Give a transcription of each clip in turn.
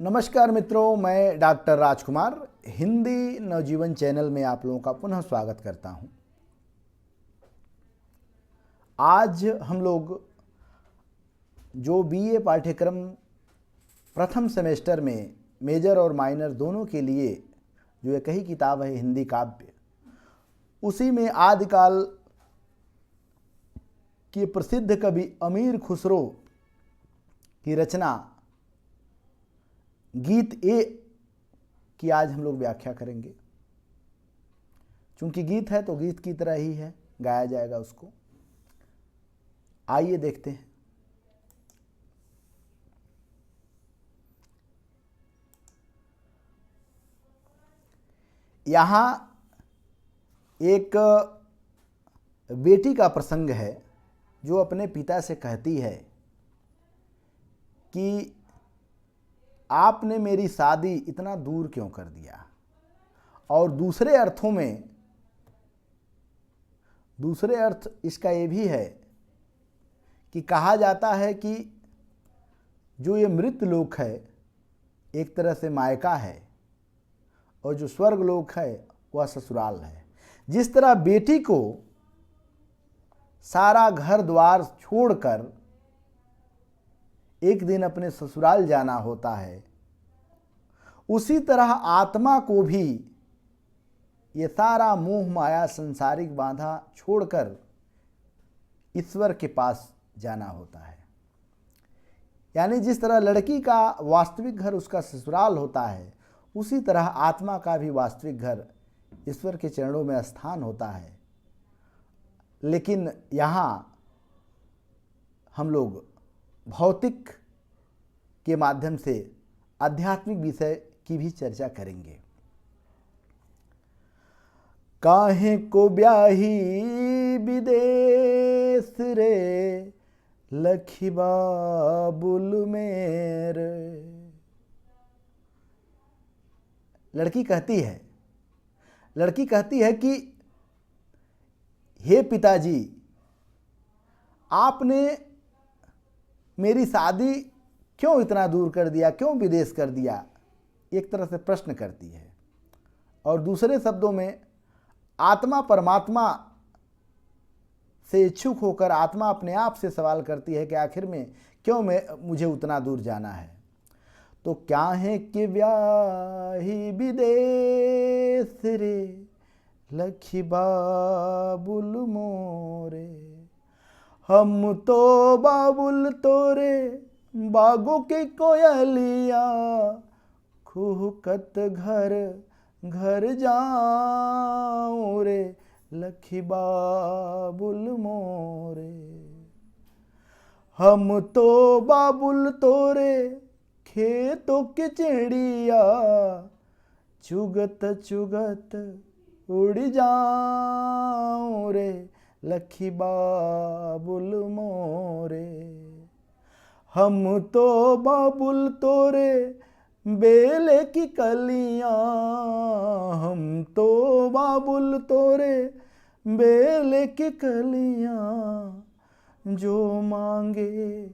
नमस्कार मित्रों, मैं डॉक्टर राजकुमार हिंदी नवजीवन चैनल में आप लोगों का पुनः स्वागत करता हूं। आज हम लोग जो बीए पाठ्यक्रम प्रथम सेमेस्टर में मेजर और माइनर दोनों के लिए जो एक ही किताब है हिंदी काव्य, उसी में आदिकाल के प्रसिद्ध कवि अमीर खुसरो की रचना गीत ए की आज हम लोग व्याख्या करेंगे। चूंकि गीत है तो गीत की तरह ही है, गाया जाएगा उसको। आइए देखते हैं। यहाँ एक बेटी का प्रसंग है जो अपने पिता से कहती है कि आपने मेरी शादी इतना दूर क्यों कर दिया। और दूसरे अर्थ इसका ये भी है कि कहा जाता है कि जो ये मृत लोक है एक तरह से मायका है और जो स्वर्ग लोक है वह ससुराल है। जिस तरह बेटी को सारा घर द्वार छोड़कर एक दिन अपने ससुराल जाना होता है, उसी तरह आत्मा को भी ये सारा मोह माया संसारिक बाधा छोड़कर ईश्वर के पास जाना होता है। यानी जिस तरह लड़की का वास्तविक घर उसका ससुराल होता है, उसी तरह आत्मा का भी वास्तविक घर ईश्वर के चरणों में स्थान होता है। लेकिन यहाँ हम लोग भौतिक के माध्यम से आध्यात्मिक विषय की भी चर्चा करेंगे। काहे को ब्याही विदेश रे लखी बाबुल मेरे। लड़की कहती है कि हे पिताजी, आपने मेरी शादी क्यों इतना दूर कर दिया, क्यों विदेश कर दिया। एक तरह से प्रश्न करती है। और दूसरे शब्दों में आत्मा परमात्मा से इच्छुक होकर आत्मा अपने आप से सवाल करती है कि आखिर में क्यों मुझे उतना दूर जाना है। तो क्या है कि ब्याही विदेश रे लखी बाबुल मोरे। हम तो बाबुल तोरे बागों के कोयलिया खुहकत घर घर जाऊं रे लखी बाबुल मोरे। हम तो बाबुल तोरे खेतों के चिड़िया चुगत चुगत उड़ जाऊं रे लखी बाबुल मोरे। हम तो बाबुल तोरे बेले की कलियां, हम तो बाबुल तोरे बेले की कलियां जो मांगे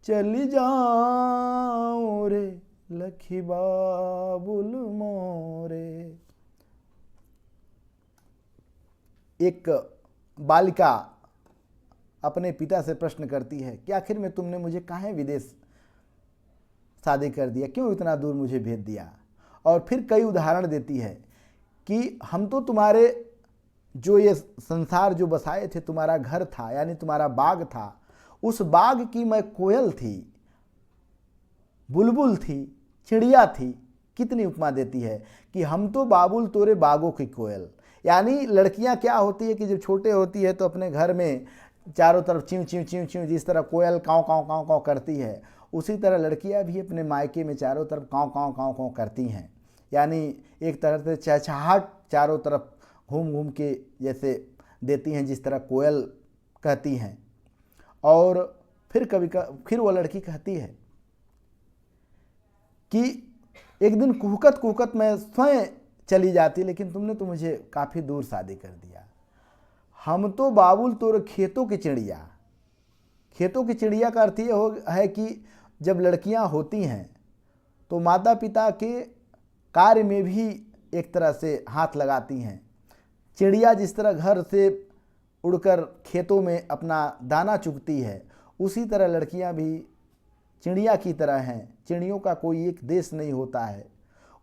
चली जाऊं रे लखी बाबुल मोरे। एक बालिका अपने पिता से प्रश्न करती है कि आखिर में तुमने मुझे काहे विदेश शादी कर दिया, क्यों इतना दूर मुझे भेज दिया। और फिर कई उदाहरण देती है कि हम तो तुम्हारे जो ये संसार जो बसाए थे, तुम्हारा घर था यानी तुम्हारा बाग था, उस बाग की मैं कोयल थी, बुलबुल थी, चिड़िया थी। कितनी उपमा देती है कि हम तो बाबुल तोरे बागों की कोयल। यानी लड़कियां क्या होती है कि जब छोटे होती है तो अपने घर में चारों तरफ च्यूं च्यूं च्यूं च्यूं, जिस तरह कोयल काँव काँव काँव काँव करती है, उसी तरह लड़कियां भी अपने मायके में चारों तरफ काँव काँव काँव काँव करती हैं। यानी एक तरह से चहचहाहट चारों तरफ घूम घूम के जैसे देती हैं, जिस तरह कोयल कहती हैं। और फिर वो लड़की कहती है कि एक दिन कुहकत कुहकत मैं स्वयं चली जाती, लेकिन तुमने तो मुझे काफ़ी दूर शादी कर दिया। हम तो बाबुल तोरे खेतों की चिड़िया। खेतों की चिड़िया का अर्थ ये है कि जब लड़कियां होती हैं तो माता पिता के कार्य में भी एक तरह से हाथ लगाती हैं। चिड़िया जिस तरह घर से उड़कर खेतों में अपना दाना चुगती है, उसी तरह लड़कियां भी चिड़िया की तरह हैं। चिड़ियों का कोई एक देश नहीं होता है,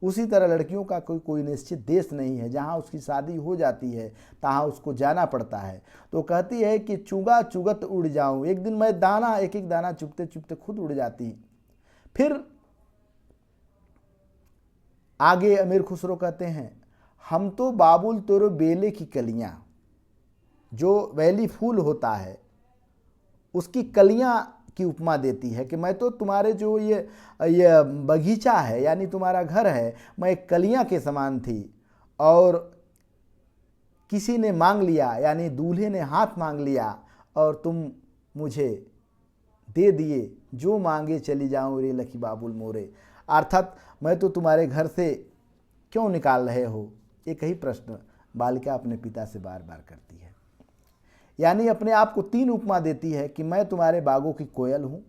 उसी तरह लड़कियों का कोई निश्चित देश नहीं है। जहाँ उसकी शादी हो जाती है तहाँ उसको जाना पड़ता है। तो कहती है कि चुगा चुगत उड़ जाऊं। एक दिन मैं दाना एक एक दाना चुगते चुगते खुद उड़ जाती। फिर आगे अमीर खुसरो कहते हैं, हम तो बाबुल तोरो बेले की कलियां, जो वैली फूल होता है उसकी कलियां की उपमा देती है कि मैं तो तुम्हारे जो ये बगीचा है यानी तुम्हारा घर है, मैं एक कलियां के समान थी और किसी ने मांग लिया यानी दूल्हे ने हाथ मांग लिया और तुम मुझे दे दिए, जो मांगे चली जाऊं रे लखी बाबुल मोरे। अर्थात मैं तो तुम्हारे घर से क्यों निकाल रहे हो, एक ही प्रश्न बालिका अपने पिता से बार बार करती है। यानी अपने आप को तीन उपमा देती है कि मैं तुम्हारे बागों की कोयल हूँ,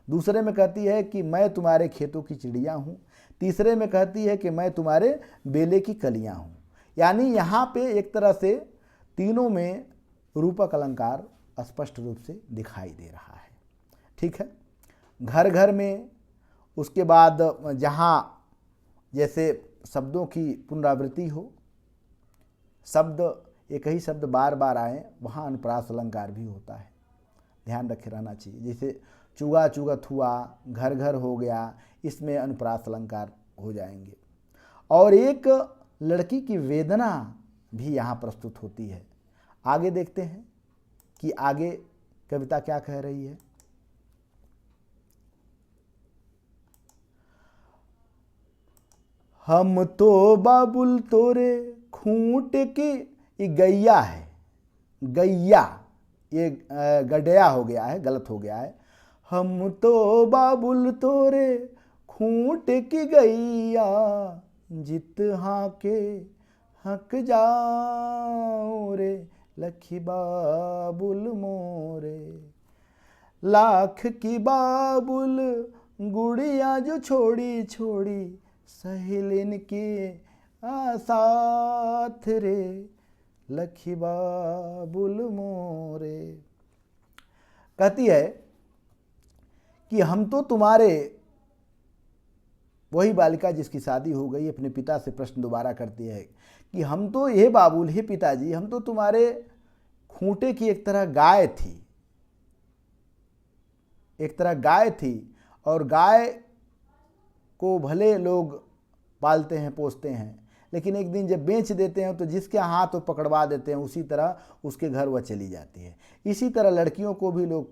दूसरे में कहती है कि मैं तुम्हारे खेतों की चिड़िया हूँ, तीसरे में कहती है कि मैं तुम्हारे बेले की कलियाँ हूँ। यानी यहाँ पे एक तरह से तीनों में रूपक अलंकार स्पष्ट रूप से दिखाई दे रहा है। ठीक है, घर घर में, उसके बाद जहाँ जैसे शब्दों की पुनरावृत्ति हो, शब्द एक ही शब्द बार बार आए, वहाँ अनुप्रास अलंकार भी होता है, ध्यान रखे रहना चाहिए। जैसे चुगा चुगत हुआ, घर घर हो गया, इसमें अनुप्रास अलंकार हो जाएंगे। और एक लड़की की वेदना भी यहाँ प्रस्तुत होती है। आगे देखते हैं कि आगे कविता क्या कह रही है। हम तो बाबुल तोरे खूंट की, ये गैया है, गैया, ये गडया हो गया है, गलत हो गया है। हम तो बाबुल तोरे खूंट की गैया, जित हाँ के हक जाओ रे लखी बाबुल मोरे। लाख की बाबुल गुड़िया जो छोड़ी छोड़ी, सहेलिन के साथ रे लखी बाबुल मोरे। कहती है कि हम तो तुम्हारे, वही बालिका जिसकी शादी हो गई अपने पिता से प्रश्न दोबारा करती है कि हम तो, ये बाबुल, हे पिताजी, हम तो तुम्हारे खूंटे की एक तरह गाय थी, एक तरह गाय थी। और गाय को भले लोग पालते हैं पोसते हैं, लेकिन एक दिन जब बेच देते हैं तो जिसके हाथ वो पकड़वा देते हैं उसी तरह उसके घर वह चली जाती है। इसी तरह लड़कियों को भी लोग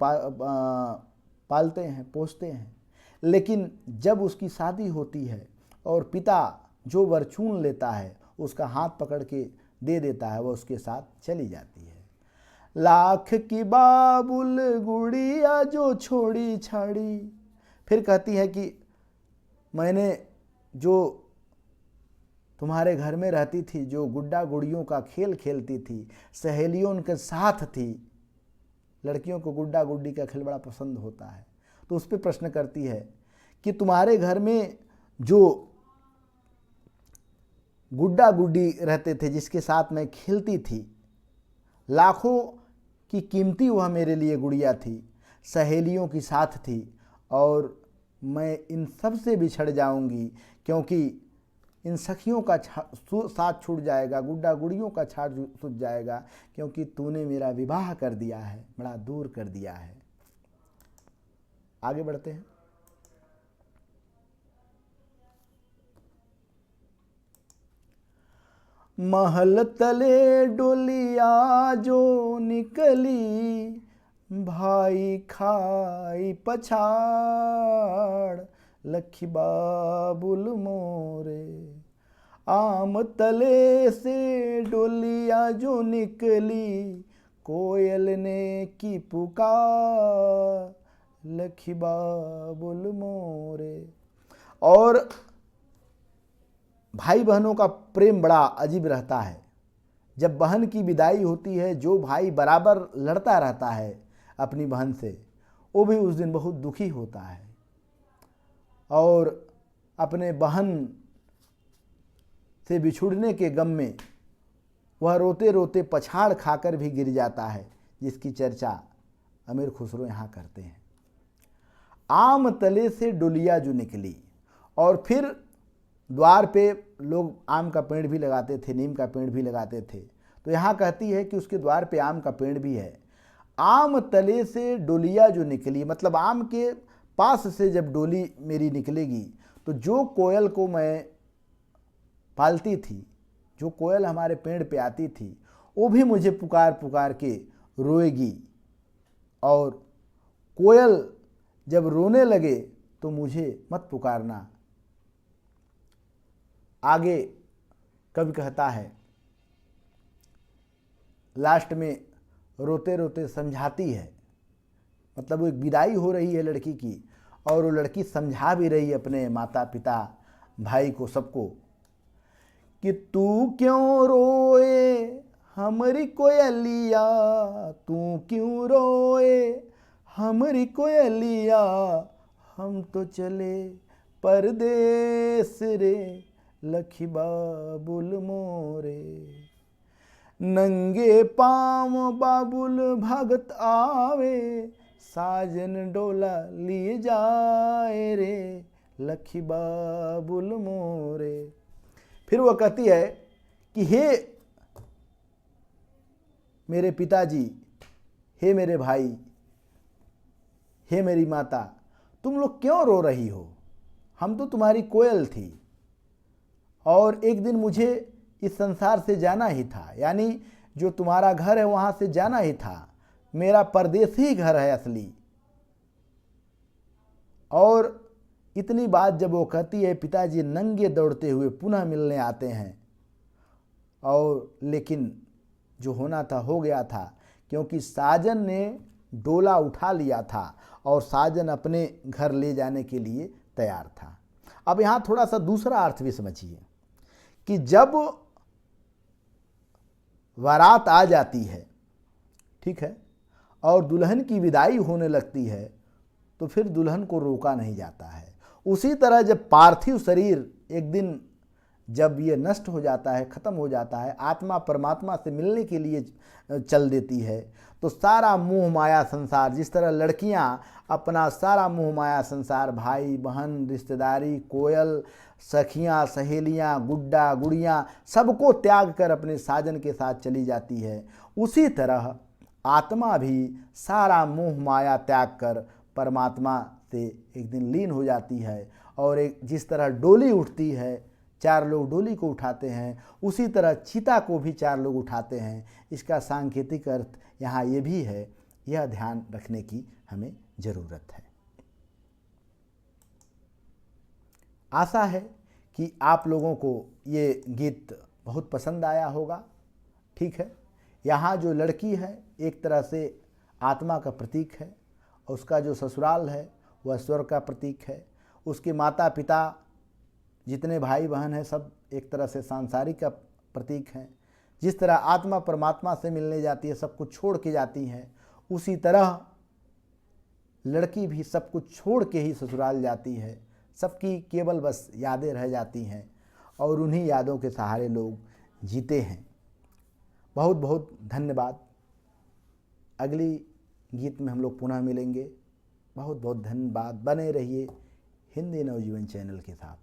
पालते हैं पोसते हैं, लेकिन जब उसकी शादी होती है और पिता जो वर चुन लेता है उसका हाथ पकड़ के दे देता है, वह उसके साथ चली जाती है। लाख की बाबुल गुड़िया जो छोड़ी छाड़ी। फिर कहती है कि मैंने जो तुम्हारे घर में रहती थी, जो गुड्डा गुड़ियों का खेल खेलती थी, सहेलियों उनके साथ थी, लड़कियों को गुड्डा गुड्डी का खेल बड़ा पसंद होता है, तो उस पर प्रश्न करती है कि तुम्हारे घर में जो गुड्डा गुड्डी रहते थे, जिसके साथ मैं खेलती थी, लाखों की कीमती वह मेरे लिए गुड़िया थी, सहेलियों की साथ थी, और मैं इन सब से बिछड़ जाऊंगी क्योंकि इन सखियों का साथ छूट जाएगा, गुड्डा गुड़ियों का छाड़ छूट जाएगा, क्योंकि तूने मेरा विवाह कर दिया है, बड़ा दूर कर दिया है। आगे बढ़ते हैं। महल तले डोलिया जो निकली, भाई खाई पछाड़ लखी बाबुल मोरे। आम तले से डोलिया जो निकली, कोयल ने की पुकार लखी बाबुल मोरे। और भाई बहनों का प्रेम बड़ा अजीब रहता है। जब बहन की विदाई होती है, जो भाई बराबर लड़ता रहता है अपनी बहन से, वो भी उस दिन बहुत दुखी होता है। और अपने बहन से बिछुड़ने के गम में वह रोते रोते पछाड़ खाकर भी गिर जाता है, जिसकी चर्चा अमीर खुसरो यहाँ करते हैं। आम तले से डोलिया जो निकली, और फिर द्वार पे लोग आम का पेड़ भी लगाते थे, नीम का पेड़ भी लगाते थे, तो यहाँ कहती है कि उसके द्वार पे आम का पेड़ भी है। आम तले से डोलिया जो निकली, मतलब आम के पास से जब डोली मेरी निकलेगी तो जो कोयल को मैं पालती थी, जो कोयल हमारे पेड़ पे आती थी, वो भी मुझे पुकार पुकार के रोएगी, और कोयल जब रोने लगे तो मुझे मत पुकारना। आगे कवि कहता है, लास्ट में रोते रोते समझाती है, मतलब वो एक विदाई हो रही है लड़की की, और वो लड़की समझा भी रही है अपने माता पिता भाई को, सबको, कि तू क्यों रोए हमारी कोयलिया, तू क्यों रोए हमारी कोयलिया, हम तो चले परदेस रे लखी बाबुल मोरे, नंगे पाँव बाबुल भगत आवे, साजन डोला लिए जाए रे लखी बाबुल मोरे। फिर वह कहती है कि हे मेरे पिताजी, हे मेरे भाई, हे मेरी माता, तुम लोग क्यों रो रही हो? हम तो तुम्हारी कोयल थी, और एक दिन मुझे इस संसार से जाना ही था, यानी जो तुम्हारा घर है वहाँ से जाना ही था, मेरा परदेसी घर है असली। और इतनी बात जब वो कहती है, पिताजी नंगे दौड़ते हुए पुनः मिलने आते हैं, और लेकिन जो होना था हो गया था, क्योंकि साजन ने डोला उठा लिया था और साजन अपने घर ले जाने के लिए तैयार था। अब यहाँ थोड़ा सा दूसरा अर्थ भी समझिए कि जब बारात आ जाती है, ठीक है, और दुल्हन की विदाई होने लगती है, तो फिर दुल्हन को रोका नहीं जाता है। उसी तरह जब पार्थिव शरीर एक दिन जब ये नष्ट हो जाता है, ख़त्म हो जाता है, आत्मा परमात्मा से मिलने के लिए चल देती है, तो सारा मोह माया संसार, जिस तरह लड़कियां अपना सारा मोह माया संसार, भाई बहन, रिश्तेदारी, कोयल, सखियां, सहेलियां, गुड्डा गुड़ियां, सबको त्याग कर अपने साजन के साथ चली जाती है, उसी तरह आत्मा भी सारा मोह माया त्याग कर परमात्मा से एक दिन लीन हो जाती है। और एक जिस तरह डोली उठती है, चार लोग डोली को उठाते हैं, उसी तरह चिता को भी चार लोग उठाते हैं। इसका सांकेतिक अर्थ यहाँ ये भी है, यह ध्यान रखने की हमें ज़रूरत है। आशा है कि आप लोगों को ये गीत बहुत पसंद आया होगा। ठीक है, यहाँ जो लड़की है एक तरह से आत्मा का प्रतीक है, और उसका जो ससुराल है वह स्वर्ग का प्रतीक है। उसके माता पिता, जितने भाई बहन हैं, सब एक तरह से सांसारिक का प्रतीक हैं। जिस तरह आत्मा परमात्मा से मिलने जाती है, सब कुछ छोड़ के जाती है, उसी तरह लड़की भी सब कुछ छोड़ के ही ससुराल जाती है। सबकी केवल बस यादें रह जाती हैं, और उन्हीं यादों के सहारे लोग जीते हैं। बहुत बहुत धन्यवाद। अगली गीत में हम लोग पुनः मिलेंगे। बहुत बहुत धन्यवाद। बने रहिए हिंदी नवजीवन चैनल के साथ।